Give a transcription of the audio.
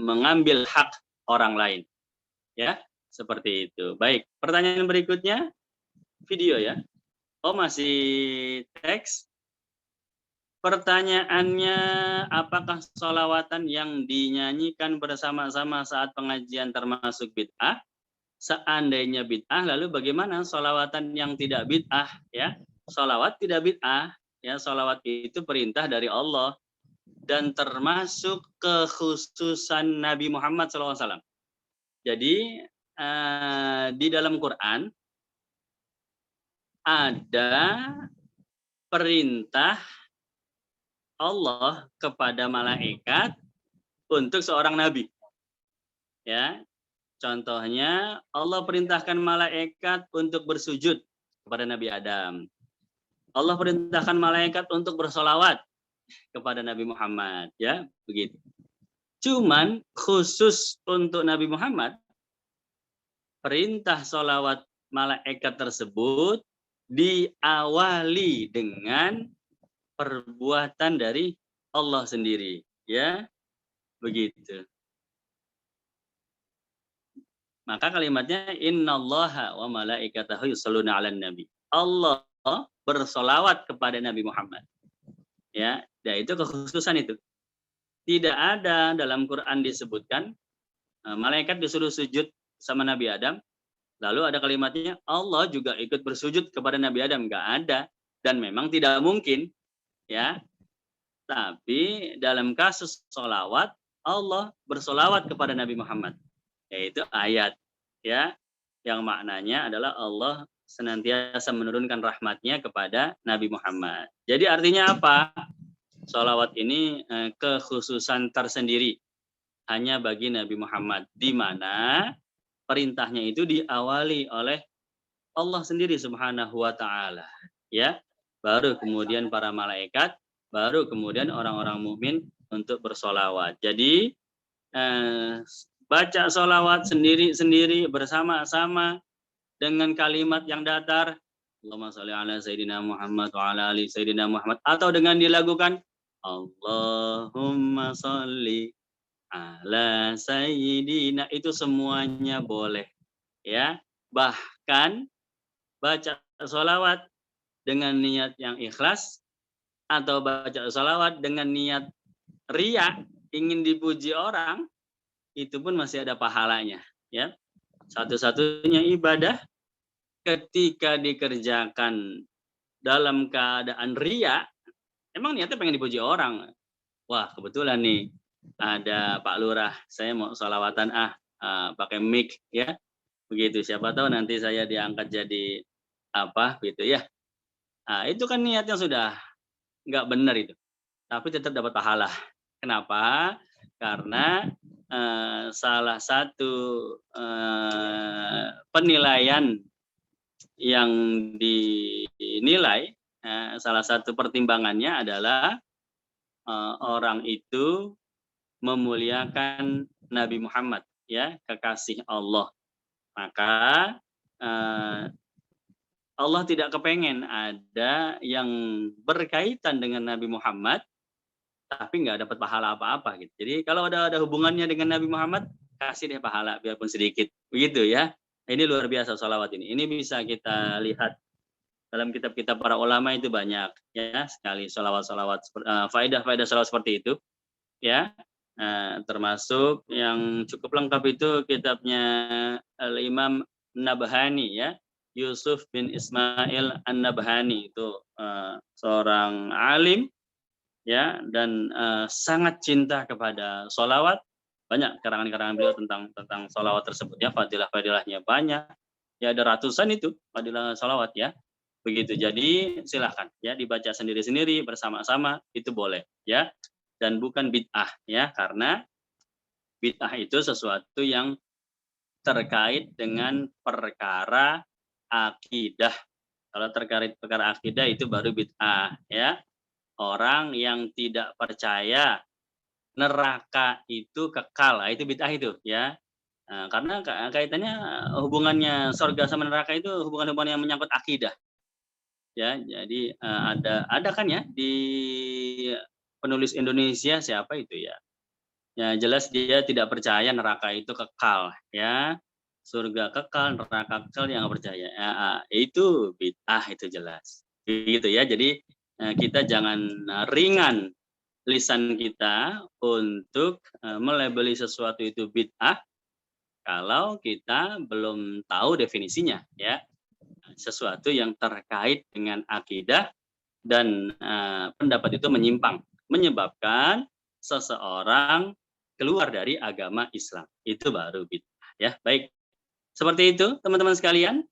mengambil hak orang lain. Ya, seperti itu. Baik, pertanyaan berikutnya video ya. Oh, masih teks. Pertanyaannya, apakah sholawatan yang dinyanyikan bersama-sama saat pengajian termasuk bid'ah? Seandainya bid'ah, lalu bagaimana sholawatan yang tidak bid'ah? Ya, sholawat tidak bid'ah. Ya, sholawat itu perintah dari Allah dan termasuk kekhususan Nabi Muhammad SAW. Jadi di dalam Quran ada perintah Allah kepada malaikat untuk seorang nabi. Ya, contohnya Allah perintahkan malaikat untuk bersujud kepada Nabi Adam. Allah perintahkan malaikat untuk bersolawat kepada Nabi Muhammad. Ya, begitu. Cuman khusus untuk Nabi Muhammad, perintah solawat malaikat tersebut diawali dengan perbuatan dari Allah sendiri, ya, begitu. Maka kalimatnya innallaha wa malaikatahu yusholluna 'alan nabi. Allah bersolawat kepada Nabi Muhammad. Ya, dan itu kekhususan itu. Tidak ada dalam Quran disebutkan malaikat disuruh sujud sama Nabi Adam, lalu ada kalimatnya Allah juga ikut bersujud kepada Nabi Adam, nggak ada dan memang tidak mungkin, ya. Tapi dalam kasus sholawat, Allah bersolawat kepada Nabi Muhammad, yaitu ayat, ya, yang maknanya adalah Allah senantiasa menurunkan rahmatnya kepada Nabi Muhammad. Jadi artinya apa? Sholawat ini kekhususan tersendiri hanya bagi Nabi Muhammad, di mana perintahnya itu diawali oleh Allah sendiri Subhanahu wa Ta'ala, ya. Baru kemudian para malaikat, baru kemudian orang-orang mukmin untuk bersolawat. Jadi baca solawat sendiri-sendiri bersama-sama dengan kalimat yang datar, Allahumma sholli ala Sayyidina Muhammad wa ala ali Sayyidina Muhammad, atau dengan dilakukan Allahumma sholli ala Sayyidina, itu semuanya boleh, ya. Bahkan baca sholawat dengan niat yang ikhlas atau baca sholawat dengan niat riya, ingin dipuji orang, itu pun masih ada pahalanya, ya. Satu-satunya ibadah ketika dikerjakan dalam keadaan riya, emang niatnya pengen dipuji orang. Wah, kebetulan nih ada Pak Lurah, saya mau sholawatan pakai mic, ya. Begitu, siapa tahu nanti saya diangkat jadi apa gitu, ya. Nah, itu kan niatnya sudah nggak benar itu, tapi tetap dapat pahala. Kenapa? Karena salah satu penilaian yang dinilai, salah satu pertimbangannya adalah orang itu memuliakan Nabi Muhammad, ya, kekasih Allah. Maka Allah tidak kepengen ada yang berkaitan dengan Nabi Muhammad tapi nggak dapat pahala apa-apa gitu. Jadi kalau ada hubungannya dengan Nabi Muhammad, kasih deh pahala biarpun sedikit. Begitu, ya. Ini luar biasa sholawat ini. Ini bisa kita lihat dalam kitab-kitab para ulama, itu banyak, ya, sekali sholawat-sholawat, faedah-faedah sholawat seperti itu, ya. Termasuk yang cukup lengkap itu kitabnya Al-Imam Nabhani, ya. Yusuf bin Ismail An-Nabhani, itu seorang alim, ya, dan sangat cinta kepada sholawat. Banyak karangan-karangan beliau tentang sholawat tersebut, ya. Fadilah-fadilahnya banyak, ya, ada ratusan itu fadilah sholawat, ya. Begitu. Jadi silahkan, ya, dibaca sendiri-sendiri bersama-sama itu boleh, ya, dan bukan bid'ah, ya, karena bid'ah itu sesuatu yang terkait dengan perkara akidah. Kalau terkait perkara akidah itu baru bid'ah, ya. Orang yang tidak percaya neraka itu kekal, itu bid'ah itu, ya. Karena kaitannya hubungannya surga sama neraka itu hubungan-hubungan yang menyangkut akidah. Ya, jadi ada kan, ya, di penulis Indonesia siapa itu, ya, Ya jelas dia tidak percaya neraka itu kekal, ya. Surga kekal, neraka kekal, yang nggak percaya. Itu bid'ah, itu jelas. Gitu ya. Jadi kita jangan ringan lisan kita untuk melabeli sesuatu itu bid'ah kalau kita belum tahu definisinya, ya. Sesuatu yang terkait dengan akidah dan pendapat itu menyimpang, menyebabkan seseorang keluar dari agama Islam. Itu baru bid'ah, ya. Baik. Seperti itu teman-teman sekalian.